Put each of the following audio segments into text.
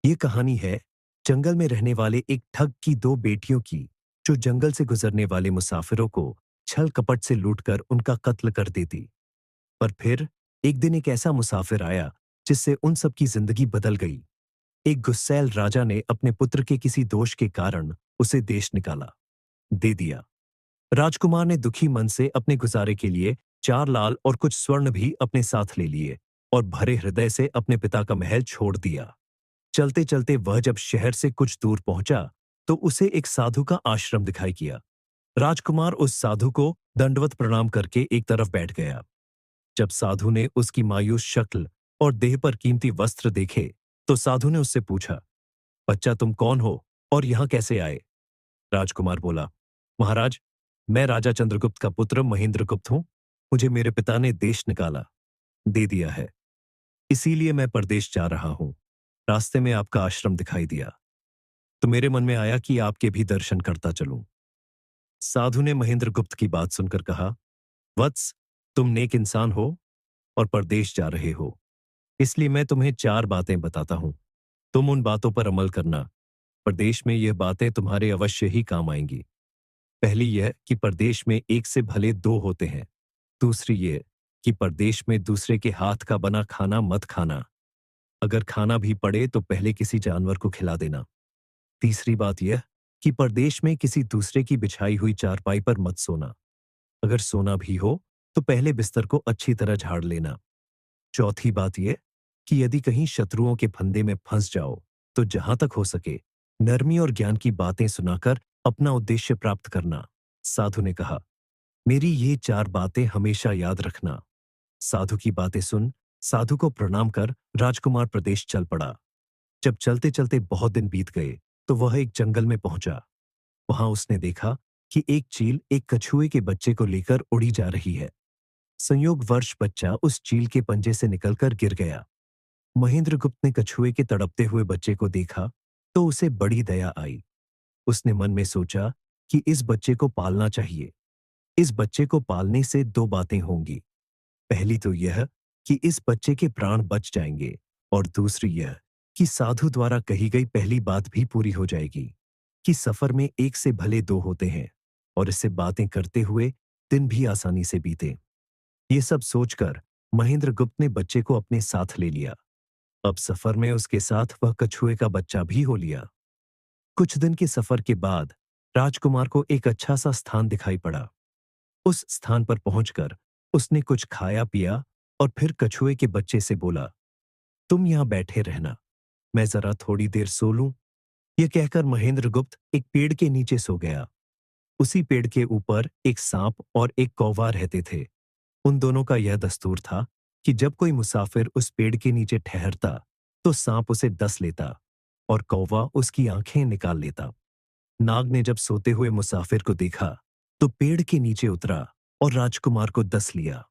ये कहानी है जंगल में रहने वाले एक ठग की दो बेटियों की, जो जंगल से गुजरने वाले मुसाफिरों को छल कपट से लूटकर उनका कत्ल कर देती। पर फिर एक दिन एक ऐसा मुसाफिर आया जिससे उन सब की जिंदगी बदल गई। एक गुस्सैल राजा ने अपने पुत्र के किसी दोष के कारण उसे देश निकाला दे दिया। राजकुमार ने दुखी मन से अपने गुजारे के लिए 4 लाल और कुछ स्वर्ण भी अपने साथ ले लिए और भरे हृदय से अपने पिता का महल छोड़ दिया। चलते चलते वह जब शहर से कुछ दूर पहुंचा तो उसे एक साधु का आश्रम दिखाई किया। राजकुमार उस साधु को दंडवत प्रणाम करके एक तरफ बैठ गया। जब साधु ने उसकी मायूस शक्ल और देह पर कीमती वस्त्र देखे तो साधु ने उससे पूछा, बच्चा तुम कौन हो और यहां कैसे आए? राजकुमार बोला, महाराज, मैं राजा चंद्रगुप्त का पुत्र महेंद्रगुप्त हूं। मुझे मेरे पिता ने देश निकाला दे दिया है, इसीलिए मैं परदेश जा रहा हूं। रास्ते में आपका आश्रम दिखाई दिया तो मेरे मन में आया कि आपके भी दर्शन करता चलूं। साधु ने महेंद्रगुप्त की बात सुनकर कहा, वत्स, तुम नेक इंसान हो और परदेश जा रहे हो, इसलिए मैं तुम्हें 4 बातें बताता हूं। तुम उन बातों पर अमल करना। परदेश में यह बातें तुम्हारे अवश्य ही काम आएंगी। पहली यह कि परदेश में एक से भले दो होते हैं। दूसरी यह कि परदेश में दूसरे के हाथ का बना खाना मत खाना। अगर खाना भी पड़े तो पहले किसी जानवर को खिला देना। तीसरी बात यह कि परदेश में किसी दूसरे की बिछाई हुई चारपाई पर मत सोना। अगर सोना भी हो तो पहले बिस्तर को अच्छी तरह झाड़ लेना। चौथी बात यह कि यदि कहीं शत्रुओं के फंदे में फंस जाओ तो जहां तक हो सके नरमी और ज्ञान की बातें सुनाकर अपना उद्देश्य प्राप्त करना। साधु ने कहा, मेरी ये 4 बातें हमेशा याद रखना। साधु की बातें सुन साधु को प्रणाम कर राजकुमार प्रदेश चल पड़ा। जब चलते चलते बहुत दिन बीत गए तो वह एक जंगल में पहुंचा। वहां उसने देखा कि एक चील एक कछुए के बच्चे को लेकर उड़ी जा रही है। संयोगवश बच्चा उस चील के पंजे से निकलकर गिर गया। महेंद्रगुप्त ने कछुए के तड़पते हुए बच्चे को देखा तो उसे बड़ी दया आई। उसने मन में सोचा कि इस बच्चे को पालना चाहिए। इस बच्चे को पालने से 2 बातें होंगी। पहली तो यह कि इस बच्चे के प्राण बच जाएंगे और दूसरी यह कि साधु द्वारा कही गई पहली बात भी पूरी हो जाएगी कि सफर में एक से भले दो होते हैं और इससे बातें करते हुए दिन भी आसानी से बीते। ये सब सोचकर महेंद्रगुप्त ने बच्चे को अपने साथ ले लिया। अब सफर में उसके साथ वह कछुए का बच्चा भी हो लिया। कुछ दिन के सफर के बाद राजकुमार को एक अच्छा सा स्थान दिखाई पड़ा। उस स्थान पर पहुंचकर उसने कुछ खाया पिया और फिर कछुए के बच्चे से बोला, तुम यहां बैठे रहना, मैं जरा थोड़ी देर सो लूं। यह कहकर महेंद्रगुप्त एक पेड़ के नीचे सो गया। उसी पेड़ के ऊपर एक सांप और एक कौवा रहते थे। उन दोनों का यह दस्तूर था कि जब कोई मुसाफिर उस पेड़ के नीचे ठहरता तो सांप उसे डस लेता और कौवा उसकी आंखें निकाल लेता। नाग ने जब सोते हुए मुसाफिर को देखा तो पेड़ के नीचे उतरा और राजकुमार को डस लिया।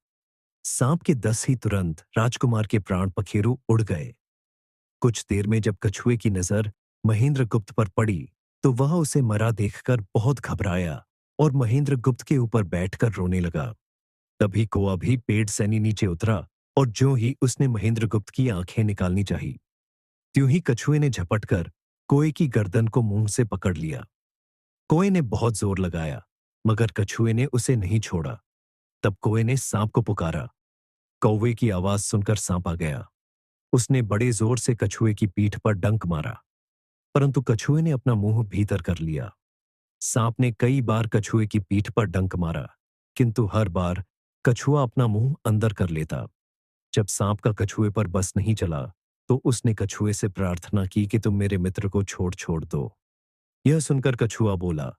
सांप के डस ही तुरंत राजकुमार के प्राण पखेरु उड़ गए। कुछ देर में जब कछुए की नजर महेंद्रगुप्त पर पड़ी तो वह उसे मरा देखकर बहुत घबराया और महेंद्रगुप्त के ऊपर बैठकर रोने लगा। तभी कौवा भी पेड़ से नीचे उतरा और ज्यों ही उसने महेंद्रगुप्त की आंखें निकालनी चाही, त्यों ही कछुए ने झपटकर कौवे की गर्दन को मुंह से पकड़ लिया। कौवे ने बहुत जोर लगाया मगर कछुए ने उसे नहीं छोड़ा। तब कौवे ने सांप को पुकारा। कौवे की आवाज सुनकर सांप आ गया। उसने बड़े जोर से कछुए की पीठ पर डंक मारा, परंतु कछुए ने अपना मुंह भीतर कर लिया। सांप ने कई बार कछुए की पीठ पर डंक मारा, किंतु हर बार कछुआ अपना मुंह अंदर कर लेता। जब सांप का कछुए पर बस नहीं चला तो उसने कछुए से प्रार्थना की कि तुम मेरे मित्र को छोड़ छोड़ दो। यह सुनकर कछुआ बोला,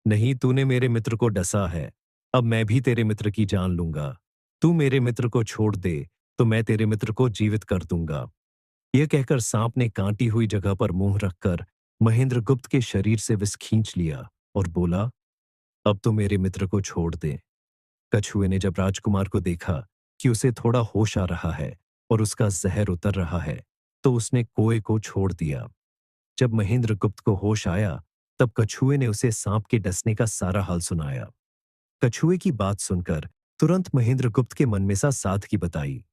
नहीं, तूने मेरे मित्र को डसा है, अब मैं भी तेरे मित्र की जान लूंगा। तू मेरे मित्र को छोड़ दे तो मैं तेरे मित्र को जीवित कर दूंगा। यह कहकर सांप ने कांटी हुई जगह पर मुंह रखकर महेंद्रगुप्त के शरीर से विष खींच लिया और बोला, अब तो मेरे मित्र को छोड़ दे। कछुए ने जब राजकुमार को देखा कि उसे थोड़ा होश आ रहा है और उसका जहर उतर रहा है तो उसने कौवे को छोड़ दिया। जब महेंद्रगुप्त को होश आया तब कछुए ने उसे सांप के डसने का सारा हाल सुनाया। कछुए की बात सुनकर तुरंत महेंद्रगुप्त के मन में सा साध की बताई।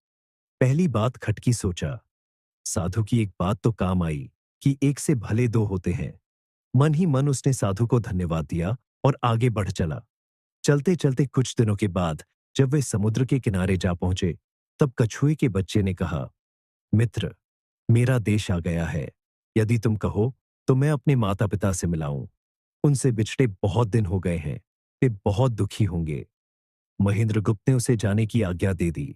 पहली बात खटकी सोचा, साधु की एक बात तो काम आई कि एक से भले दो होते हैं। मन ही मन उसने साधु को धन्यवाद दिया और आगे बढ़ चला। चलते चलते कुछ दिनों के बाद जब वे समुद्र के किनारे जा पहुंचे, तब कछुए के बच्चे ने कहा, मित्र, मेरा देश आ गया है। यदि तुम कहो तो मैं अपने माता पिता से मिलाऊं। उनसे बिछड़े बहुत दिन हो गए हैं। वे बहुत दुखी होंगे। महेंद्रगुप्त ने उसे जाने की आज्ञा दे दी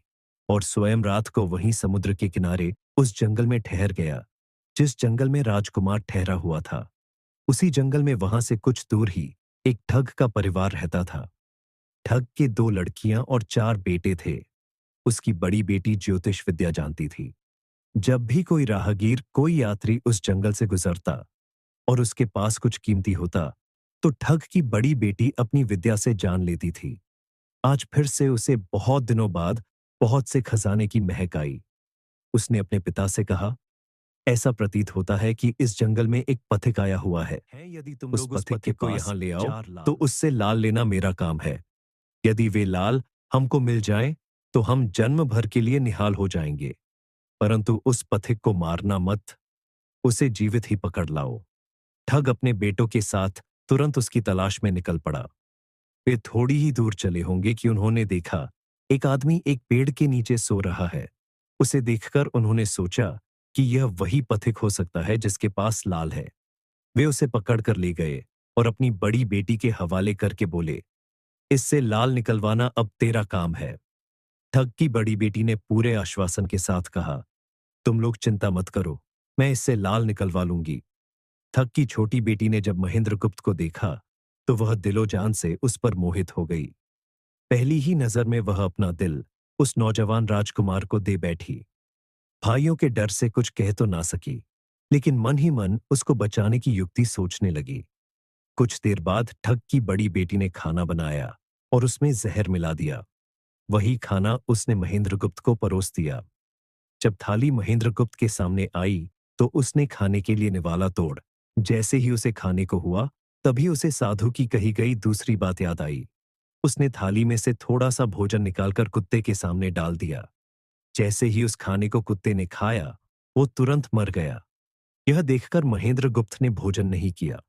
और स्वयं रात को वहीं समुद्र के किनारे उस जंगल में ठहर गया जिस जंगल में राजकुमार ठहरा हुआ था। उसी जंगल में वहां से कुछ दूर ही एक ठग का परिवार रहता था। ठग के दो लड़कियां और चार बेटे थे। उसकी बड़ी बेटी ज्योतिष विद्या जानती थी। जब भी कोई राहगीर, कोई यात्री उस जंगल से गुजरता और उसके पास कुछ कीमती होता, तो ठग की बड़ी बेटी अपनी विद्या से जान लेती थी। आज फिर से उसे बहुत दिनों बाद बहुत से खजाने की महक आई। उसने अपने पिता से कहा, ऐसा प्रतीत होता है कि इस जंगल में एक पथिक आया हुआ है। यदि तुम उस पथिक के को यहाँ ले आओ तो उससे लाल लेना मेरा काम है। यदि वे लाल हमको मिल जाएं, तो हम जन्म भर के लिए निहाल हो जाएंगे। परंतु उस पथिक को मारना मत, उसे जीवित ही पकड़ लाओ। ठग अपने बेटों के साथ तुरंत उसकी तलाश में निकल पड़ा। वे थोड़ी ही दूर चले होंगे कि उन्होंने देखा एक आदमी एक पेड़ के नीचे सो रहा है। उसे देखकर उन्होंने सोचा कि यह वही पथिक हो सकता है जिसके पास लाल है। वे उसे पकड़कर ले गए और अपनी बड़ी बेटी के हवाले करके बोले, इससे लाल निकलवाना अब तेरा काम है। ठग की बड़ी बेटी ने पूरे आश्वासन के साथ कहा, तुम लोग चिंता मत करो, मैं इससे लाल निकलवा लूंगी। ठग की छोटी बेटी ने जब महेंद्रगुप्त को देखा तो वह दिलो जान से उस पर मोहित हो गई। पहली ही नजर में वह अपना दिल उस नौजवान राजकुमार को दे बैठी। भाइयों के डर से कुछ कह तो ना सकी, लेकिन मन ही मन उसको बचाने की युक्ति सोचने लगी। कुछ देर बाद ठग की बड़ी बेटी ने खाना बनाया और उसमें जहर मिला दिया। वही खाना उसने महेंद्रगुप्त को परोस दिया। जब थाली महेंद्रगुप्त के सामने आई तो उसने खाने के लिए निवाला तोड़। जैसे ही उसे खाने को हुआ, तभी उसे साधु की कही गई दूसरी बात याद आई। उसने थाली में से थोड़ा सा भोजन निकालकर कुत्ते के सामने डाल दिया। जैसे ही उस खाने को कुत्ते ने खाया, वो तुरंत मर गया। यह देखकर महेंद्रगुप्त ने भोजन नहीं किया।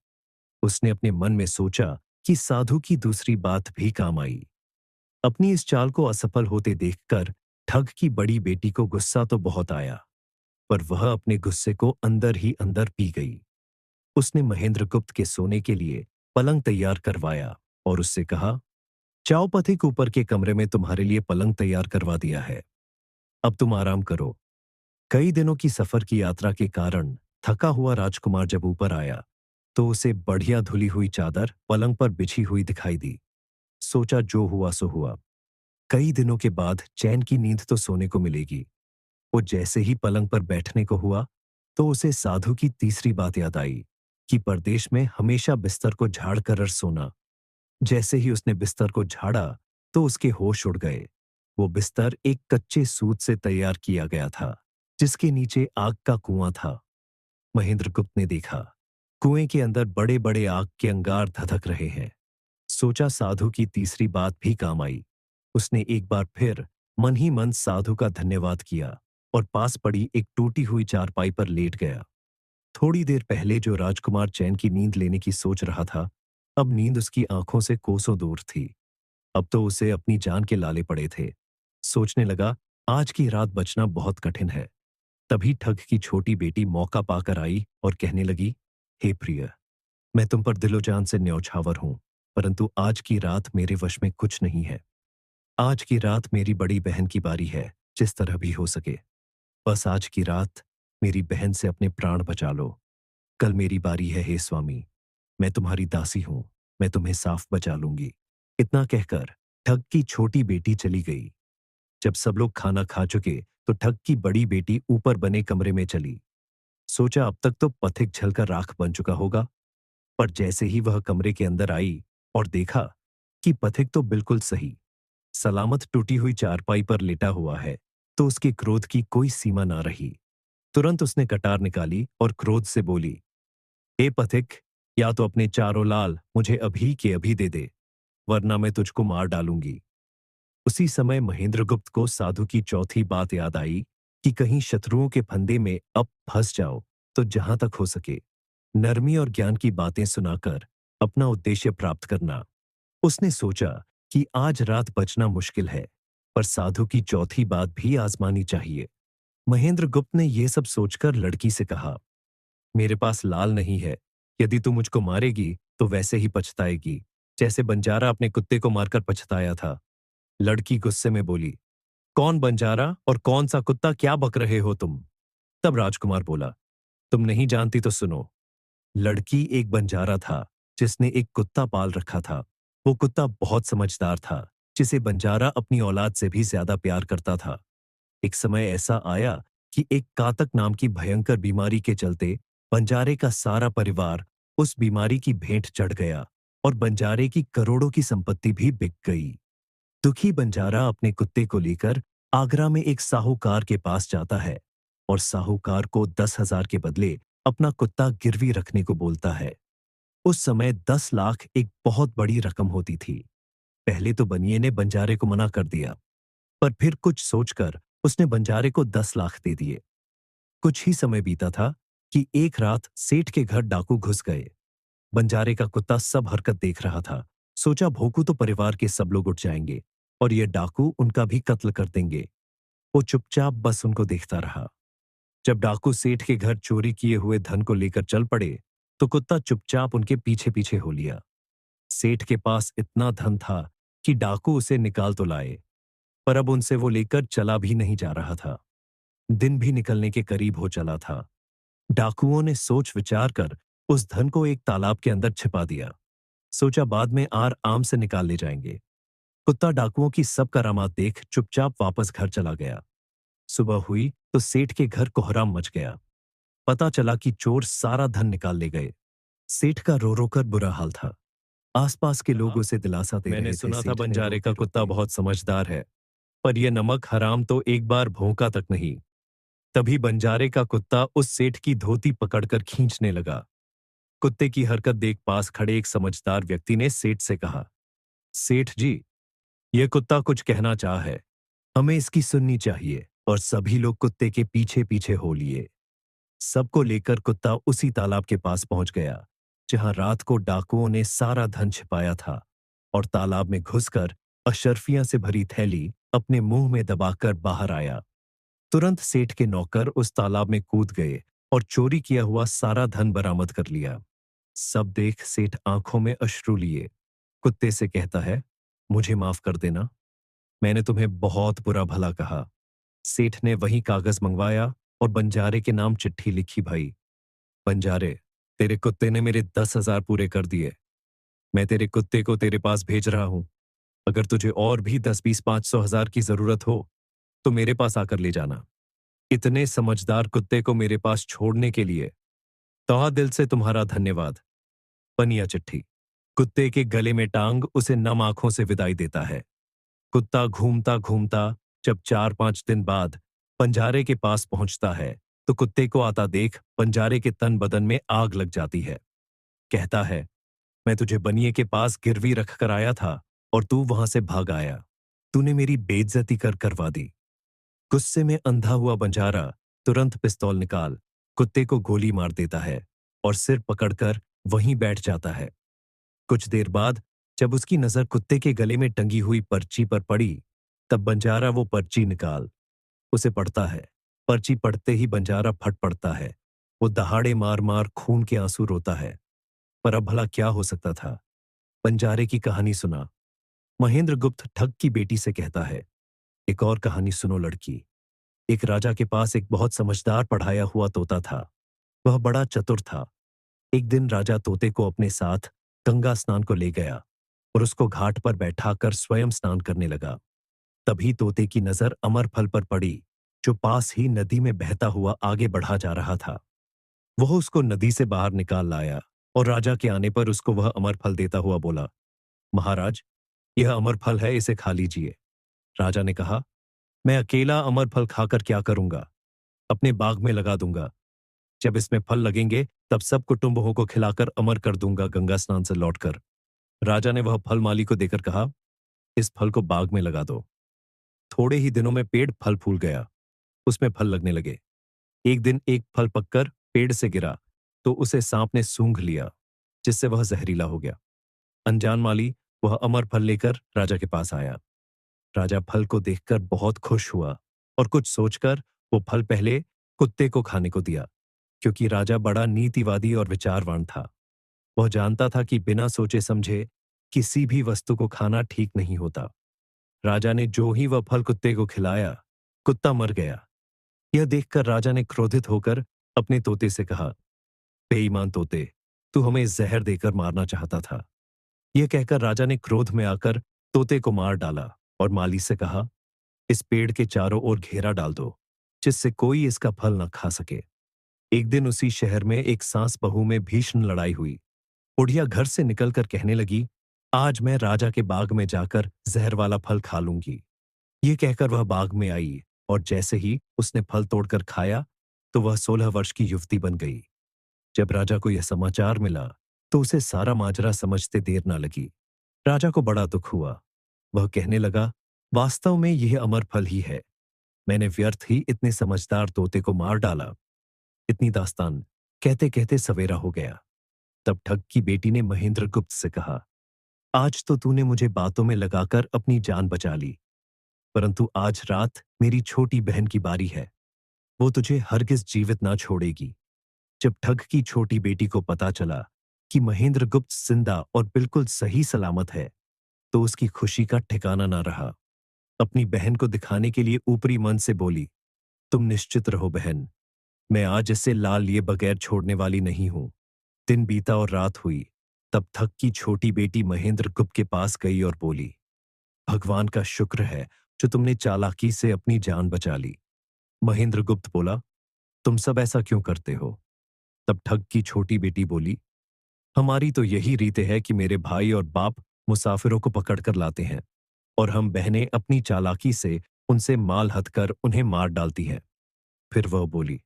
उसने अपने मन में सोचा कि साधु की दूसरी बात भी काम आई। अपनी इस चाल को असफल होते देखकर ठग की बड़ी बेटी को गुस्सा तो बहुत आया, पर वह अपने गुस्से को अंदर ही अंदर पी गई। उसने महेंद्रगुप्त के सोने के लिए पलंग तैयार करवाया और उससे कहा, चाओ पथिक, ऊपर के कमरे में तुम्हारे लिए पलंग तैयार करवा दिया है। अब तुम आराम करो। कई दिनों की सफर की यात्रा के कारण थका हुआ राजकुमार जब ऊपर आया तो उसे बढ़िया धुली हुई चादर पलंग पर बिछी हुई दिखाई दी। सोचा जो हुआ सो हुआ। कई दिनों के बाद चैन की नींद तो सोने को मिलेगी। वो जैसे ही पलंग पर बैठने को हुआ तो उसे साधु की तीसरी बात याद आई कि परदेश में हमेशा बिस्तर को झाड़ कर सोना। जैसे ही उसने बिस्तर को झाड़ा तो उसके होश उड़ गए। वो बिस्तर एक कच्चे सूत से तैयार किया गया था जिसके नीचे आग का कुआं था। महेंद्रगुप्त ने देखा, कुएं के अंदर बड़े बड़े आग के अंगार धधक रहे हैं। सोचा साधु की तीसरी बात भी काम आई। उसने एक बार फिर मन ही मन साधु का धन्यवाद किया और पास पड़ी एक टूटी हुई चारपाई पर लेट गया। थोड़ी देर पहले जो राजकुमार चैन की नींद लेने की सोच रहा था, अब नींद उसकी आंखों से कोसों दूर थी। अब तो उसे अपनी जान के लाले पड़े थे। सोचने लगा, आज की रात बचना बहुत कठिन है। तभी ठग की छोटी बेटी मौका पाकर आई और कहने लगी, हे प्रिय, मैं तुम पर दिलो जान से न्यौछावर हूं, परंतु आज की रात मेरे वश में कुछ नहीं है। आज की रात मेरी बड़ी बहन की बारी है, जिस तरह भी हो सके। बस आज की रात मेरी बहन से अपने प्राण बचा लो। कल मेरी बारी है, हे स्वामी। मैं तुम्हारी दासी हूं, मैं तुम्हें साफ बचा लूंगी। इतना कहकर ठग की छोटी बेटी चली गई। जब सब लोग खाना खा चुके तो ठग की बड़ी बेटी ऊपर बने कमरे में चली। सोचा अब तक तो पथिक जलकर राख बन चुका होगा, पर जैसे ही वह कमरे के अंदर आई और देखा कि पथिक तो बिल्कुल सही सलामत टूटी हुई चारपाई पर लेटा हुआ है, तो उसके क्रोध की कोई सीमा ना रही। तुरंत उसने कटार निकाली और क्रोध से बोली, हे पथिक, या तो अपने चारों लाल मुझे अभी के अभी दे दे, वरना मैं तुझको मार डालूंगी। उसी समय महेंद्रगुप्त को साधु की चौथी बात याद आई कि कहीं शत्रुओं के फंदे में अब फंस जाओ तो जहां तक हो सके नरमी और ज्ञान की बातें सुनाकर अपना उद्देश्य प्राप्त करना। उसने सोचा कि आज रात बचना मुश्किल है, पर साधु की चौथी बात भी आजमानी चाहिए। महेंद्र गुप्त ने यह सब सोचकर लड़की से कहा, मेरे पास लाल नहीं है। यदि तू मुझको मारेगी तो वैसे ही पछताएगी, जैसे बंजारा अपने कुत्ते को मारकर पछताया था। लड़की गुस्से में बोली, कौन बंजारा और कौन सा कुत्ता, क्या बक रहे हो तुम? तब राजकुमार बोला, तुम नहीं जानती तो सुनो। लड़की एक बंजारा था जिसने एक कुत्ता पाल रखा था। वो कुत्ता बहुत समझदार था, जिसे बंजारा अपनी औलाद से भी ज्यादा प्यार करता था। एक समय ऐसा आया कि एक कातक नाम की भयंकर बीमारी के चलते बंजारे का सारा परिवार उस बीमारी की भेंट चढ़ गया और बंजारे की करोड़ों की संपत्ति भी बिक गई। दुखी बंजारा अपने कुत्ते को लेकर आगरा में एक साहूकार के पास जाता है और साहूकार को 10,000 के बदले अपना कुत्ता गिरवी रखने को बोलता है। उस समय 10 लाख एक बहुत बड़ी रकम होती थी। पहले तो बनिए ने बंजारे को मना कर दिया, पर फिर कुछ सोचकर उसने बंजारे को 10 लाख दे दिए। कुछ ही समय बीता था कि एक रात सेठ के घर डाकू घुस गए। बंजारे का कुत्ता सब हरकत देख रहा था। सोचा भोंकू तो परिवार के सब लोग उठ जाएंगे और ये डाकू उनका भी कत्ल कर देंगे। वो चुपचाप बस उनको देखता रहा। जब डाकू सेठ के घर चोरी किए हुए धन को लेकर चल पड़े, तो कुत्ता चुपचाप उनके पीछे पीछे हो लिया। सेठ के पास इतना धन था कि डाकू उसे निकाल तो लाए, पर अब उनसे वो लेकर चला भी नहीं जा रहा था। दिन भी निकलने के करीब हो चला था। डाकुओं ने सोच विचार कर उस धन को एक तालाब के अंदर छिपा दिया। सोचा बाद में आराम से निकाल ले जाएंगे। कुत्ता डाकुओं की सब करामात देख चुपचाप वापस घर चला गया। सुबह हुई तो सेठ के घर कोहराम मच गया। पता चला कि चोर सारा धन निकाल ले गए। सेठ का रो रो कर बुरा हाल था। आसपास के लोग उसे दिलासा दे रहे थे। मैंने सुना था बंजारे का कुत्ता बहुत समझदार है, पर यह नमक हराम तो एक बार भौंका तक नहीं। तभी बंजारे का कुत्ता उस सेठ की धोती पकड़कर खींचने लगा। कुत्ते की हरकत देख पास खड़े एक समझदार व्यक्ति ने सेठ से कहा, सेठ जी, यह कुत्ता कुछ कहना चाह है, हमें इसकी सुननी चाहिए। और सभी लोग कुत्ते के पीछे पीछे हो लिए। सबको लेकर कुत्ता उसी तालाब के पास पहुंच गया जहां रात को डाकुओं ने सारा धन छिपाया था, और तालाब में घुसकर अशर्फियां से भरी थैली अपने मुंह में दबाकर बाहर आया। तुरंत सेठ के नौकर उस तालाब में कूद गए और चोरी किया हुआ सारा धन बरामद कर लिया। सब देख सेठ आंखों में अश्रु लिए कुत्ते से कहता है, मुझे माफ कर देना, मैंने तुम्हें बहुत बुरा भला कहा। सेठ ने वही कागज मंगवाया और बंजारे के नाम चिट्ठी लिखी। भाई बंजारे, तेरे कुत्ते ने मेरे 10,000 पूरे कर दिए। मैं तेरे कुत्ते को तेरे पास भेज रहा हूं। अगर तुझे और भी 10, 20, 500 हजार की जरूरत हो तो मेरे पास आकर ले जाना। इतने समझदार कुत्ते को मेरे पास छोड़ने के लिए तहे दिल से तुम्हारा धन्यवाद। पनिया चिट्ठी। कुत्ते के गले में टांग उसे नम आंखों से विदाई देता है। कुत्ता घूमता घूमता जब 4-5 दिन बाद बंजारे के पास पहुंचता है, तो कुत्ते को आता देख बंजारे के तन बदन में आग लग जाती है। कहता है, मैं तुझे बनिए के पास गिरवी रख कर आया था और तू वहां से भाग आया। तूने मेरी बेइज्जती कर करवा दी। गुस्से में अंधा हुआ बंजारा तुरंत पिस्तौल निकाल कुत्ते को गोली मार देता है और सिर पकड़कर वहीं बैठ जाता है। कुछ देर बाद जब उसकी नजर कुत्ते के गले में टंगी हुई पर्ची पर पड़ी, तब बंजारा वो पर्ची निकाल उसे पढ़ता है। पर्ची पढ़ते ही बंजारा फट पड़ता है। वो दहाड़े मार मार खून के आंसू रोता है। पर अब भला क्या हो सकता था? बंजारे की कहानी सुना। महेंद्र गुप्त ठग की बेटी से कहता है, एक और कहानी सुनो लड़की। एक राजा के पास एक बहुत समझदार पढ़ाया हुआ तोता था। वह बड़ा चतुर था। एक दिन राजा तोते को अपने साथ गंगा स्नान को ले गया और उसको घाट पर बैठाकर स्वयं स्नान करने लगा। तभी तोते की नजर अमरफल पर पड़ी, जो पास ही नदी में बहता हुआ आगे बढ़ा जा रहा था। वह उसको नदी से बाहर निकाल लाया और राजा के आने पर उसको वह अमरफल देता हुआ बोला, महाराज, यह अमरफल है, इसे खा लीजिए। राजा ने कहा, मैं अकेला अमरफल खाकर क्या करूंगा? अपने बाग में लगा दूंगा। जब इसमें फल लगेंगे तब सब कुटुंबों को खिलाकर अमर कर दूंगा गंगा स्नान से लौटकर। राजा ने वह फल माली को देकर कहा, इस फल को बाग में लगा दो। थोड़े ही दिनों में पेड़ फल फूल गया। उसमें फल लगने लगे। एक दिन एक फल पककर पेड़ से गिरा तो उसे सांप ने सूंघ लिया, जिससे वह जहरीला हो गया। अनजान माली वह अमर फल लेकर राजा के पास आया। राजा फल को देखकर बहुत खुश हुआ और कुछ सोचकर वो फल पहले कुत्ते को खाने को दिया, क्योंकि राजा बड़ा नीतिवादी और विचारवान था। वह जानता था कि बिना सोचे समझे किसी भी वस्तु को खाना ठीक नहीं होता। राजा ने जो ही वह फल कुत्ते को खिलाया, कुत्ता मर गया। यह देखकर राजा ने क्रोधित होकर अपने तोते से कहा, बेईमान तोते, तू हमें जहर देकर मारना चाहता था। यह कहकर राजा ने क्रोध में आकर तोते को मार डाला और माली से कहा, इस पेड़ के चारों ओर घेरा डाल दो, जिससे कोई इसका फल न खा सके। एक दिन उसी शहर में एक सास बहू में भीषण लड़ाई हुई। बुढ़िया घर से निकलकर कहने लगी, आज मैं राजा के बाग में जाकर जहर वाला फल खा लूंगी। ये कहकर वह बाग में आई और जैसे ही उसने फल तोड़कर खाया तो वह 16 वर्ष की युवती बन गई। जब राजा को यह समाचार मिला तो उसे सारा माजरा समझते देर न लगी। राजा को बड़ा दुख हुआ। वह कहने लगा, वास्तव में यह अमर फल ही है। मैंने व्यर्थ ही इतने समझदार तोते को मार डाला। इतनी दास्तान कहते कहते सवेरा हो गया। तब ठग की बेटी ने महेंद्र गुप्त से कहा, आज तो तूने मुझे बातों में लगाकर अपनी जान बचा ली, परंतु आज रात मेरी छोटी बहन की बारी है। वो तुझे हरगिज जीवित ना छोड़ेगी। जब ठग की छोटी बेटी को पता चला कि महेंद्र गुप्त जिंदा और बिल्कुल सही सलामत है, तो उसकी खुशी का ठिकाना ना रहा। अपनी बहन को दिखाने के लिए ऊपरी मन से बोली, तुम निश्चित रहो बहन, मैं आज इसे लाल लिए बगैर छोड़ने वाली नहीं हूं। दिन बीता और रात हुई, तब ठग की छोटी बेटी महेंद्र गुप्त के पास गई और बोली, भगवान का शुक्र है जो तुमने चालाकी से अपनी जान बचा ली। महेंद्र गुप्त बोला, तुम सब ऐसा क्यों करते हो? तब ठग की छोटी बेटी बोली, हमारी तो यही रीत है कि मेरे भाई और बाप मुसाफिरों को पकड़कर लाते हैं और हम बहनें अपनी चालाकी से उनसे माल हथ कर उन्हें मार डालती हैं। फिर वह बोली,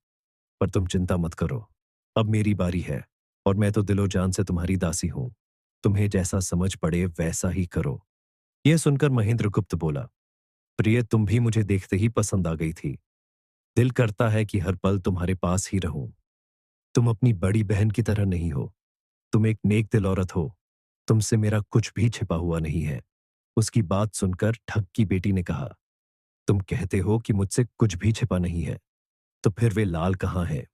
पर तुम चिंता मत करो, अब मेरी बारी है और मैं तो दिलो जान से तुम्हारी दासी हूं। तुम्हें जैसा समझ पड़े वैसा ही करो। यह सुनकर महेंद्र गुप्त बोला, प्रिय, तुम भी मुझे देखते ही पसंद आ गई थी। दिल करता है कि हर पल तुम्हारे पास ही रहूं। तुम अपनी बड़ी बहन की तरह नहीं हो। तुम एक नेक दिल औरत हो। तुमसे मेरा कुछ भी छिपा हुआ नहीं है। उसकी बात सुनकर ठग की बेटी ने कहा, तुम कहते हो कि मुझसे कुछ भी छिपा नहीं है, तो फिर वे लाल कहाँ है?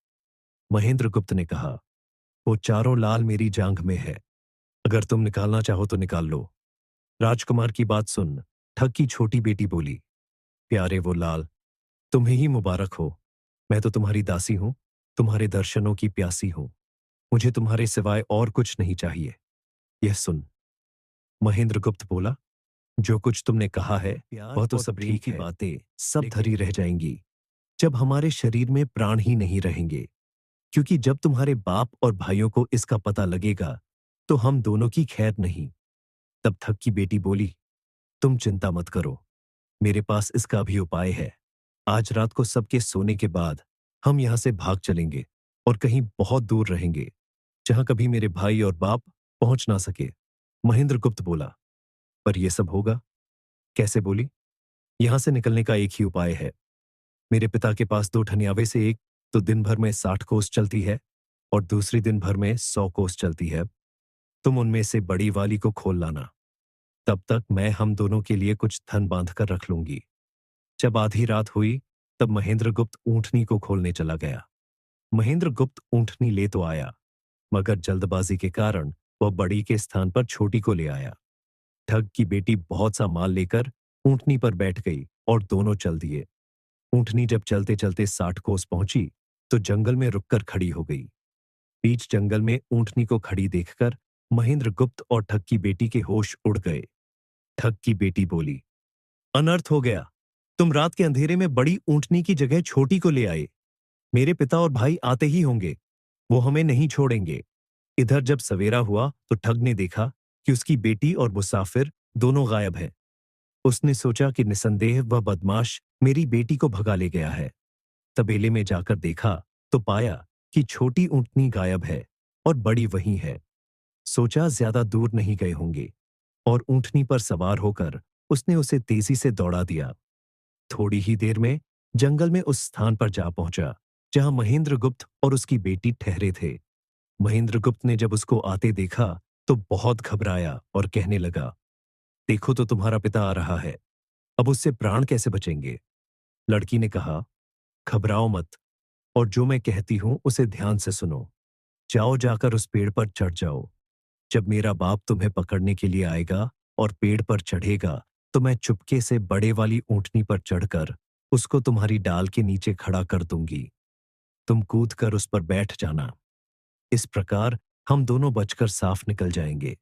महेंद्र गुप्त ने कहा, वो चारों लाल मेरी जांघ में है। अगर तुम निकालना चाहो तो निकाल लो। राजकुमार की बात सुन ठग की छोटी बेटी बोली, प्यारे वो लाल, तुम्हें ही मुबारक हो। मैं तो तुम्हारी दासी हूं, तुम्हारे दर्शनों की प्यासी हूं। मुझे तुम्हारे सिवाय और कुछ नहीं चाहिए। यह सुन। महेंद्र गुप्त बोला, जो कुछ तुमने कहा है वह तो सब ठीक है। बातें सब धरी रह जाएंगी जब हमारे शरीर में प्राण ही नहीं रहेंगे, क्योंकि जब तुम्हारे बाप और भाइयों को इसका पता लगेगा तो हम दोनों की खैर नहीं। तब ठग की बेटी बोली, तुम चिंता मत करो, मेरे पास इसका भी उपाय है। आज रात को सबके सोने के बाद हम यहां से भाग चलेंगे और कहीं बहुत दूर रहेंगे, जहां कभी मेरे भाई और बाप पहुंच ना सके। महेंद्र गुप्त बोला, पर यह सब होगा कैसे? बोली, यहां से निकलने का एक ही उपाय है। मेरे पिता के पास 2 ठनियावे से एक तो दिन भर में 60 कोस चलती है और दूसरी दिन भर में 100 कोस चलती है। तुम उनमें से बड़ी वाली को खोल लाना। तब तक मैं हम दोनों के लिए कुछ धन बांध कर रख लूंगी। जब आधी रात हुई तब महेंद्र गुप्त ऊंटनी को खोलने चला गया। महेंद्र गुप्त ऊंटनी ले तो आया, मगर जल्दबाजी के कारण वह बड़ी के स्थान पर छोटी को ले आया। ठग की बेटी बहुत सा माल लेकर ऊंटनी पर बैठ गई और दोनों चल दिए। ऊंटनी जब चलते चलते 60 कोस पहुंची तो जंगल में रुककर खड़ी हो गई। बीच जंगल में ऊंटनी को खड़ी देखकर महेंद्र गुप्त और ठग की बेटी के होश उड़ गए। ठग की बेटी बोली, अनर्थ हो गया। तुम रात के अंधेरे में बड़ी ऊंटनी की जगह छोटी को ले आए। मेरे पिता और भाई आते ही होंगे, वो हमें नहीं छोड़ेंगे। इधर जब सवेरा हुआ तो ठग ने देखा कि उसकी बेटी और मुसाफिर दोनों गायब हैं। उसने सोचा कि निसंदेह वह बदमाश मेरी बेटी को भगा ले गया है। तबेले में जाकर देखा तो पाया कि छोटी ऊंटनी गायब है और बड़ी वहीं है। सोचा ज्यादा दूर नहीं गए होंगे और ऊंटनी पर सवार होकर उसने उसे तेजी से दौड़ा दिया। थोड़ी ही देर में जंगल में उस स्थान पर जा पहुंचा जहां महेंद्रगुप्त और उसकी बेटी ठहरे थे। महेंद्रगुप्त ने जब उसको आते देखा तो बहुत घबराया और कहने लगा, देखो तो तुम्हारा पिता आ रहा है, अब उससे प्राण कैसे बचेंगे? लड़की ने कहा, घबराओ मत, और जो मैं कहती हूं उसे ध्यान से सुनो। जाओ, जाकर उस पेड़ पर चढ़ जाओ। जब मेरा बाप तुम्हें पकड़ने के लिए आएगा और पेड़ पर चढ़ेगा, तो मैं चुपके से बड़े वाली ऊंटनी पर चढ़कर उसको तुम्हारी डाल के नीचे खड़ा कर दूंगी। तुम कूद कर उस पर बैठ जाना। इस प्रकार हम दोनों बचकर साफ निकल जाएंगे।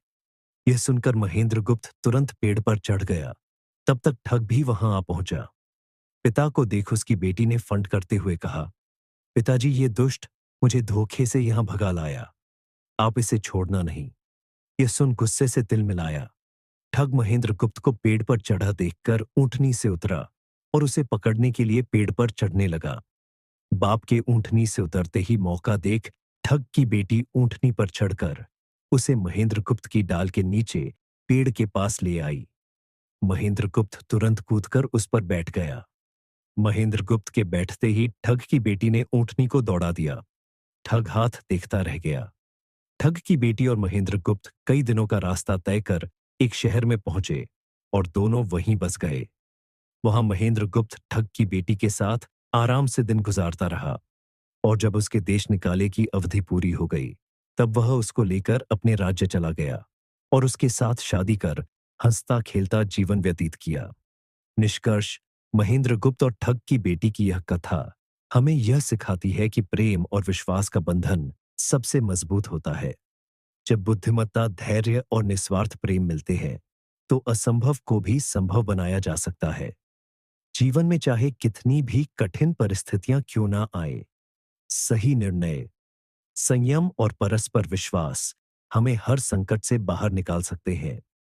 यह सुनकर महेंद्रगुप्त तुरंत पेड़ पर चढ़ गया। तब तक ठग भी वहां आ पहुंचा। पिता को देख उसकी बेटी ने फंड करते हुए कहा, पिताजी, ये दुष्ट मुझे धोखे से यहां भगा लाया, आप इसे छोड़ना नहीं। यह सुन गुस्से से तिल मिलाया। ठग महेंद्रगुप्त को पेड़ पर चढ़ा देखकर ऊंटनी से उतरा और उसे पकड़ने के लिए पेड़ पर चढ़ने लगा। बाप के ऊंटनी से उतरते ही मौका देख ठग की बेटी ऊंटनी पर चढ़कर उसे महेंद्रगुप्त की डाल के नीचे पेड़ के पास ले आई। महेंद्रगुप्त तुरंत कूदकर उस पर बैठ गया। महेंद्रगुप्त के बैठते ही ठग की बेटी ने ऊंटनी को दौड़ा दिया। ठग हाथ देखता रह गया। ठग की बेटी और महेंद्रगुप्त कई दिनों का रास्ता तय कर एक शहर में पहुंचे और दोनों वहीं बस गए। वहां महेंद्रगुप्त ठग की बेटी के साथ आराम से दिन गुजारता रहा, और जब उसके देश निकाले की अवधि पूरी हो गई, तब वह उसको लेकर अपने राज्य चला गया और उसके साथ शादी कर हंसता खेलता जीवन व्यतीत किया। निष्कर्ष, महेंद्रगुप्त और ठग की बेटी की यह कथा हमें यह सिखाती है कि प्रेम और विश्वास का बंधन सबसे मजबूत होता है। जब बुद्धिमत्ता, धैर्य और निस्वार्थ प्रेम मिलते हैं, तो असंभव को भी संभव बनाया जा सकता है। जीवन में चाहे कितनी भी कठिन परिस्थितियां क्यों ना आए, सही निर्णय, संयम और परस्पर विश्वास हमें हर संकट से बाहर निकाल सकते हैं।